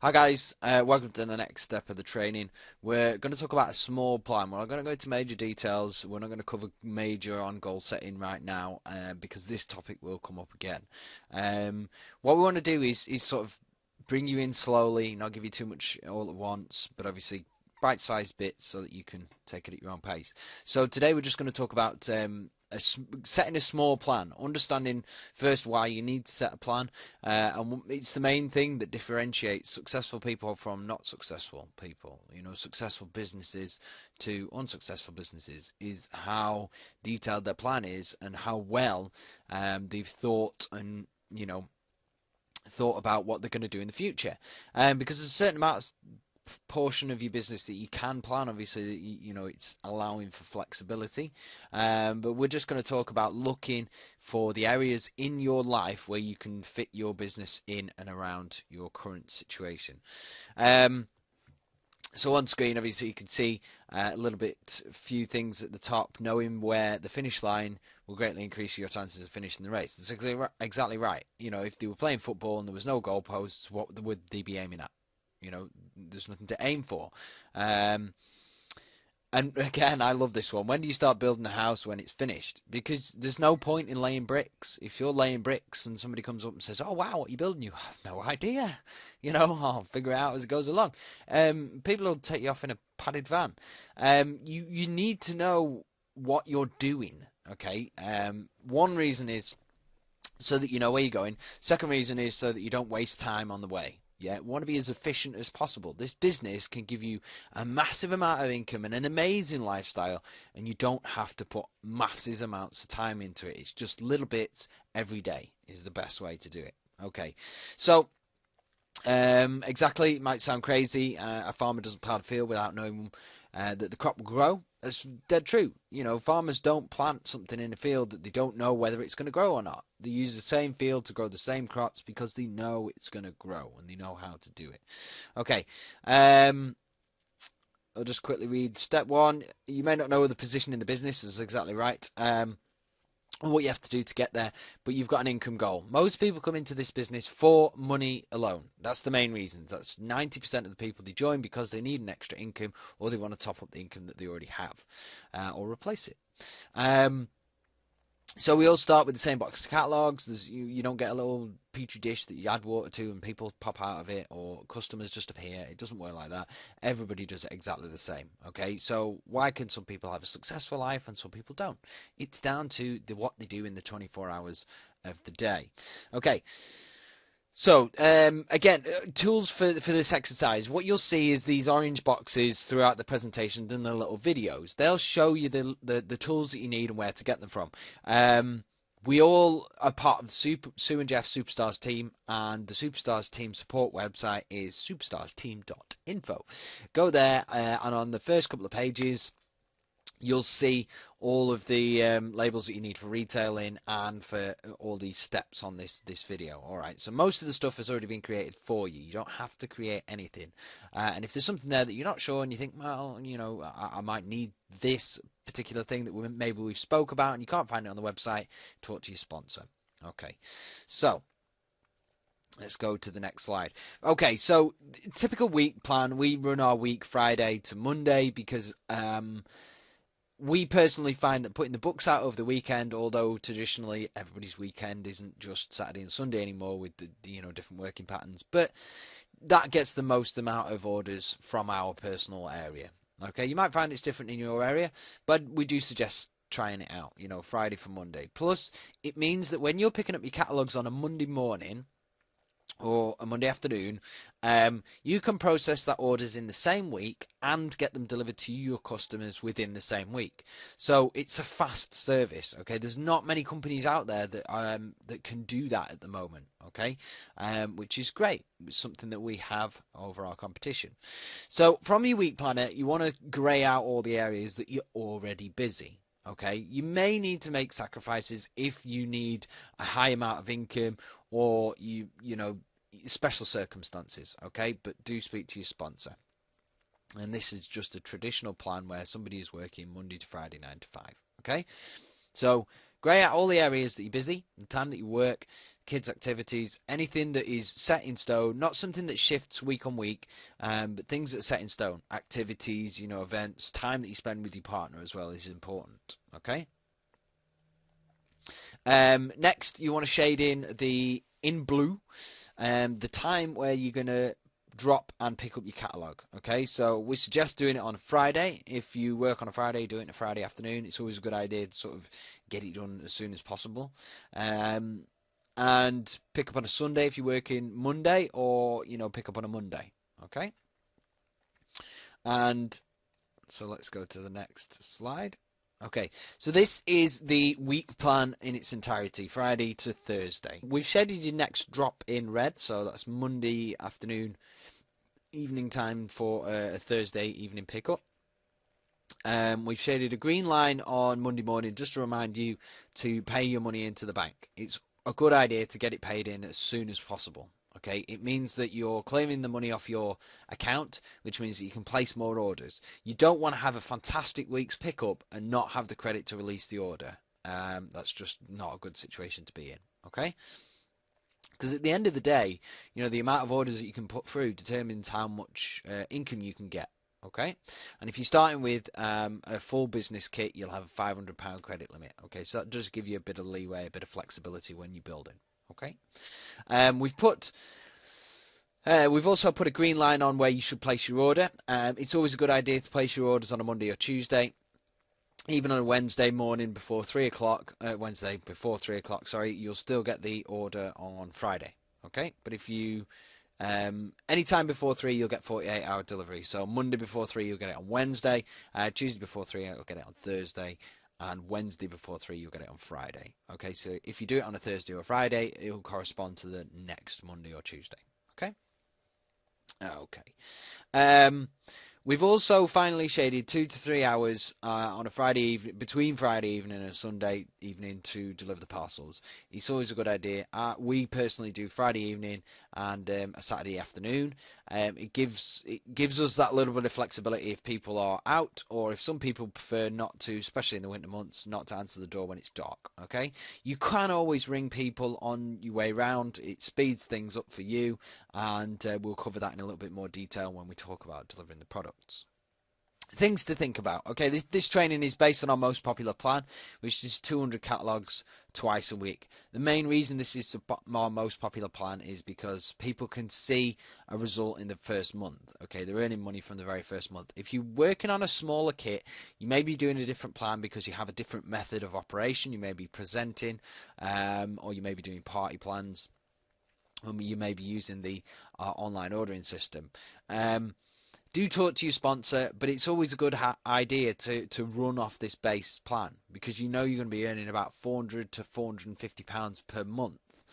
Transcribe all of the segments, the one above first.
Hi guys, welcome to the next step of the training. We're going to talk about a small plan. We're not going to go into major details. We're not going to cover major on goal setting right now because this topic will come up again. What we want to do is sort of bring you in slowly, not give you too much all at once, but obviously bite-sized bits so that you can take it at your own pace. So today we're just going to talk about setting a small plan, understanding first why you need to set a plan, and it's the main thing that differentiates successful people from not successful people. You know, successful businesses to unsuccessful businesses is how detailed their plan is and how well they've thought and thought about what they're going to do in the future. Because there's a certain amount of portion of your business that you can plan. Obviously, it's allowing for flexibility, but we're just going to talk about looking for the areas in your life where you can fit your business in and around your current situation. So on screen, obviously, you can see a few things at the top. Knowing where the finish line will greatly increase your chances of finishing the race. That's exactly right. You know, if they were playing football and there was no goalposts, what would they be aiming at? You know, there's nothing to aim for. And again, I love this one. When do you start building a house? When it's finished? Because there's no point in laying bricks. If you're laying bricks and somebody comes up and says, "Oh wow, what are you building?" You have no idea. You know, I'll figure it out as it goes along. People will take you off in a padded van. You need to know what you're doing. Okay. One reason is so that you know where you're going. Second reason is so that you don't waste time on the way. Yeah, want to be as efficient as possible. This business can give you a massive amount of income and an amazing lifestyle, and you don't have to put massive amounts of time into it. It's just little bits every day is the best way to do it. Okay, so exactly, it might sound crazy. A farmer doesn't plough the field without knowing that the crop will grow. That's dead true. You know, farmers don't plant something in a field that they don't know whether it's going to grow or not. They use the same field to grow the same crops because they know it's going to grow and they know how to do it. Okay. I'll just quickly read step one. You may not know the position in the business. That's exactly right. And what you have to do to get there, but you've got an income goal. Most people come into this business for money alone. That's the main reason. That's 90% of the people they join because they need an extra income or they want to top up the income that they already have or replace it. So we all start with the same box of catalogues. You don't get a little petri dish that you add water to and people pop out of it or customers just appear. It doesn't work like that. Everybody does it exactly the same. Okay, so why can some people have a successful life and some people don't? It's down to what they do in the 24 hours of the day. Okay. So, again, tools for this exercise. What you'll see is these orange boxes throughout the presentation and the little videos. They'll show you the tools that you need and where to get them from. We all are part of the Sue and Jeff Superstars team, and the Superstars team support website is superstarsteam.info. Go there, and on the first couple of pages, you'll see all of the labels that you need for retailing and for all these steps on this video. All right, so most of the stuff has already been created for you. You don't have to create anything. And if there's something there that you're not sure and you think, well, you know, I might need this particular thing that maybe we've spoke about and you can't find it on the website, talk to your sponsor. Okay, so let's go to the next slide. Okay, so typical week plan. We run our week Friday to Monday because we personally find that putting the books out over the weekend, although traditionally everybody's weekend isn't just Saturday and Sunday anymore with the different working patterns, but that gets the most amount of orders from our personal area. Okay, you might find it's different in your area, but we do suggest trying it out, Friday for Monday. Plus, it means that when you're picking up your catalogues on a Monday morning, or a Monday afternoon, you can process that orders in the same week and get them delivered to your customers within the same week. So it's a fast service. Okay, there's not many companies out there that can do that at the moment. Okay, which is great. It's something that we have over our competition. So from your week planner, you want to grey out all the areas that you're already busy. Okay, you may need to make sacrifices if you need a high amount of income or you know special circumstances. Okay, but do speak to your sponsor. And this is just a traditional plan where somebody is working Monday to Friday 9 to 5. Okay, so grey out all the areas that you're busy, the time that you work, kids' activities, anything that is set in stone, not something that shifts week on week, but things that are set in stone. Activities, events, time that you spend with your partner as well is important. Okay. Next, you want to shade in blue the time where you're going to drop and pick up your catalogue. Okay, so we suggest doing it on a Friday. If you work on a Friday, do it on a Friday afternoon. It's always a good idea to sort of get it done as soon as possible. And pick up on a Sunday if you're working Monday, or pick up on a Monday. Okay, and so let's go to the next slide. Okay, so this is the week plan in its entirety, Friday to Thursday. We've shaded your next drop in red, so that's Monday afternoon, evening time for a Thursday evening pickup. We've shaded a green line on Monday morning just to remind you to pay your money into the bank. It's a good idea to get it paid in as soon as possible. Okay, it means that you're claiming the money off your account, which means that you can place more orders. You don't want to have a fantastic week's pickup and not have the credit to release the order. That's just not a good situation to be in. Okay, because at the end of the day, the amount of orders that you can put through determines how much income you can get. Okay, and if you're starting with a full business kit, you'll have a £500 credit limit. Okay, so that does give you a bit of leeway, a bit of flexibility when you're building. Okay, we've also put a green line on where you should place your order. It's always a good idea to place your orders on a Monday or Tuesday, even on a Wednesday morning before 3 o'clock. Wednesday before 3 o'clock. Sorry, you'll still get the order on Friday. Okay, but if you anytime before 3, you'll get 48-hour delivery. So Monday before 3, you'll get it on Wednesday. Tuesday before 3, you'll get it on Thursday. And Wednesday before 3, you'll get it on Friday. Okay, so if you do it on a Thursday or Friday, it will correspond to the next Monday or Tuesday. Okay? Okay. We've also finally shaded 2 to 3 hours on a Friday evening, between Friday evening and a Sunday evening, to deliver the parcels. It's always a good idea. We personally do Friday evening and a Saturday afternoon. It gives us that little bit of flexibility if people are out, or if some people prefer not to, especially in the winter months, not to answer the door when it's dark. Okay, you can always ring people on your way round. It speeds things up for you, and we'll cover that in a little bit more detail when we talk about delivering the products. Things to think about. Okay, this training is based on our most popular plan, which is 200 catalogs twice a week. The main reason this is our most popular plan is because people can see a result in the first month. Okay, they're earning money from the very first month. If you're working on a smaller kit, you may be doing a different plan because you have a different method of operation. You may be presenting, or you may be doing party plans. You may be using the online ordering system. Do talk to your sponsor, but it's always a good idea to run off this base plan, because you're going to be earning about £400 to £450 per month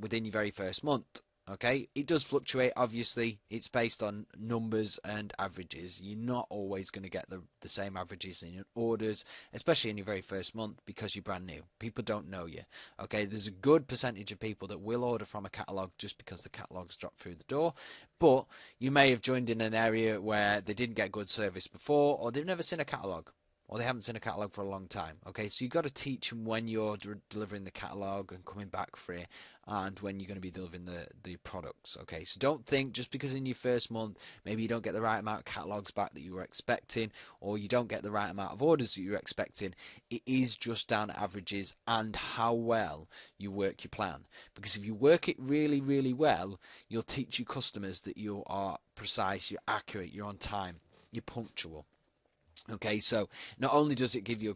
within your very first month. Okay, it does fluctuate. Obviously, it's based on numbers and averages. You're not always going to get the same averages in your orders, especially in your very first month, because you're brand new. People don't know you. Okay, there's a good percentage of people that will order from a catalogue just because the catalogue's dropped through the door, but you may have joined in an area where they didn't get good service before, or they've never seen a catalogue, or they haven't seen a catalogue for a long time. Okay, so you've got to teach them when you're delivering the catalogue and coming back for it, and when you're going to be delivering the products. Okay, so don't think just because in your first month maybe you don't get the right amount of catalogues back that you were expecting, or you don't get the right amount of orders that you were expecting. It is just down to averages and how well you work your plan. Because if you work it really, really well, you'll teach your customers that you are precise, you're accurate, you're on time, you're punctual. Okay, so not only does it give your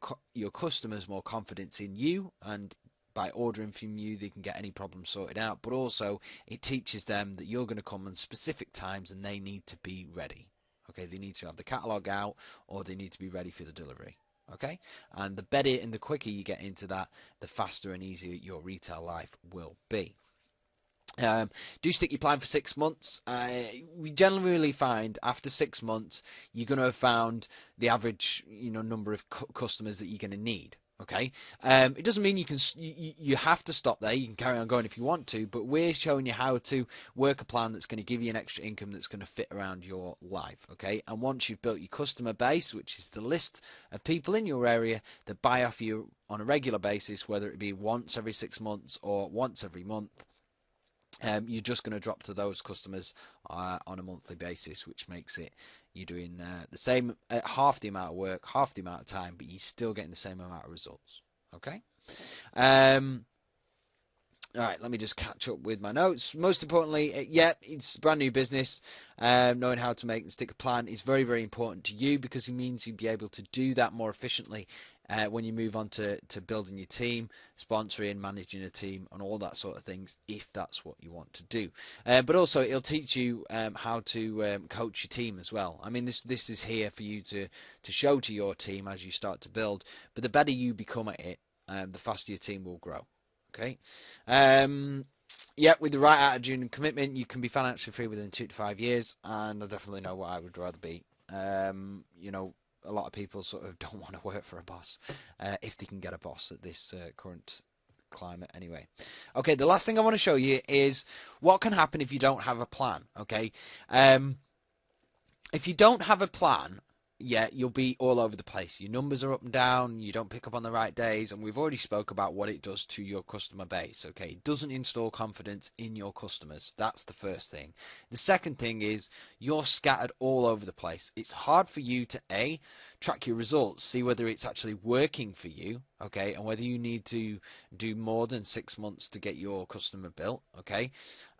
customers more confidence in you, and by ordering from you they can get any problem sorted out, but also it teaches them that you're going to come on specific times and they need to be ready. Okay, they need to have the catalogue out, or they need to be ready for the delivery. Okay, and the better and the quicker you get into that, the faster and easier your retail life will be. Do stick your plan for 6 months. We generally find after 6 months you're going to have found the average number of customers that you're going to need. Okay, it doesn't mean you have to stop there. You can carry on going if you want to, but we're showing you how to work a plan that's going to give you an extra income that's going to fit around your life. Okay, and once you've built your customer base, which is the list of people in your area that buy off you on a regular basis, whether it be once every 6 months or once every month, you're just going to drop to those customers on a monthly basis, which makes it you're doing the same, half the amount of work, half the amount of time, but you're still getting the same amount of results. Okay. All right, let me just catch up with my notes. Most importantly, it's brand new business. Knowing how to make and stick a plan is very, very important to you, because it means you'll be able to do that more efficiently when you move on to building your team, sponsoring, managing a team, and all that sort of things, if that's what you want to do. But also, it'll teach you how to coach your team as well. I mean, this is here for you to show to your team as you start to build. But the better you become at it, the faster your team will grow. Okay. With the right attitude and commitment, you can be financially free within 2 to 5 years, and I definitely know what I would rather be. A lot of people sort of don't want to work for a boss if they can get a boss at this current climate anyway. Okay, the last thing I want to show you is what can happen if you don't have a plan. Okay, if you don't have a plan, you'll be all over the place. Your numbers are up and down, you don't pick up on the right days, and we've already spoke about what it does to your customer base. Okay, it doesn't install confidence in your customers. That's the first thing. The second thing is you're scattered all over the place. It's hard for you to track your results, see whether it's actually working for you, okay, and whether you need to do more than 6 months to get your customer built, okay,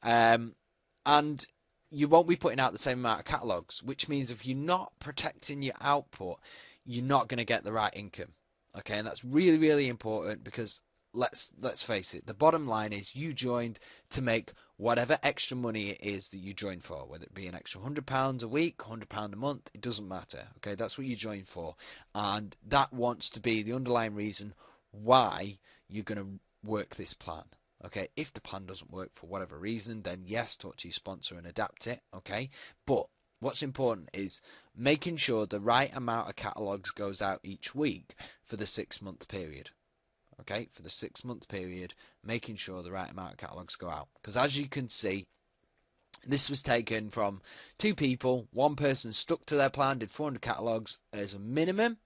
and you won't be putting out the same amount of catalogs, which means if you're not protecting your output, you're not going to get the right income. Okay, and that's really, really important, because let's face it, the bottom line is you joined to make whatever extra money it is that you joined for, whether it be an extra £100 a week, £100 a month, it doesn't matter. Okay, that's what you joined for, and that wants to be the underlying reason why you're going to work this plan. Okay, if the plan doesn't work for whatever reason, then yes, talk to your sponsor and adapt it. Okay, but what's important is making sure the right amount of catalogs goes out each week for the 6 month period. Okay, for the 6 month period, making sure the right amount of catalogs go out. Because as you can see, this was taken from 2 people. One person stuck to their plan, did 400 catalogs as a minimum,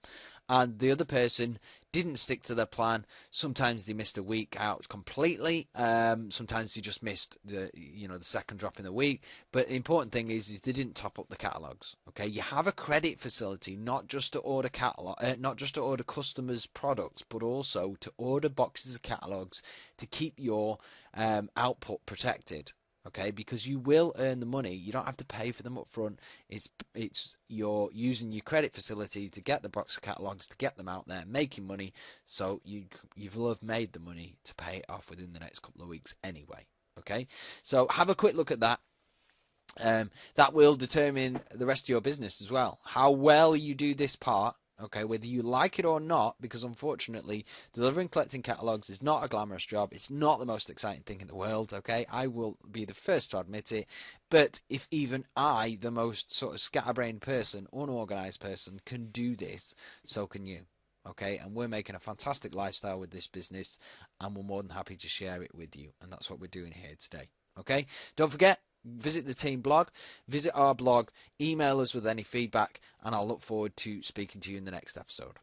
and the other person didn't stick to their plan. Sometimes they missed a week out completely. Sometimes they just missed the second drop in the week. But the important thing is they didn't top up the catalogs. Okay, you have a credit facility not just to order not just to order customers' products, but also to order boxes of catalogs to keep your output protected. Okay, because you will earn the money. You don't have to pay for them up front. It's you're using your credit facility to get the box of catalogs, to get them out there, making money. So you will have made the money to pay it off within the next couple of weeks anyway. Okay, so have a quick look at that. That will determine the rest of your business as well. How well you do this part. Okay, whether you like it or not, because unfortunately, delivering collecting catalogs is not a glamorous job. It's not the most exciting thing in the world, okay? I will be the first to admit it. But if even I, the most sort of scatterbrained person, unorganized person, can do this, so can you, okay? And we're making a fantastic lifestyle with this business, and we're more than happy to share it with you. And that's what we're doing here today, okay? Don't forget, visit the team blog, visit our blog, email us with any feedback, and I'll look forward to speaking to you in the next episode.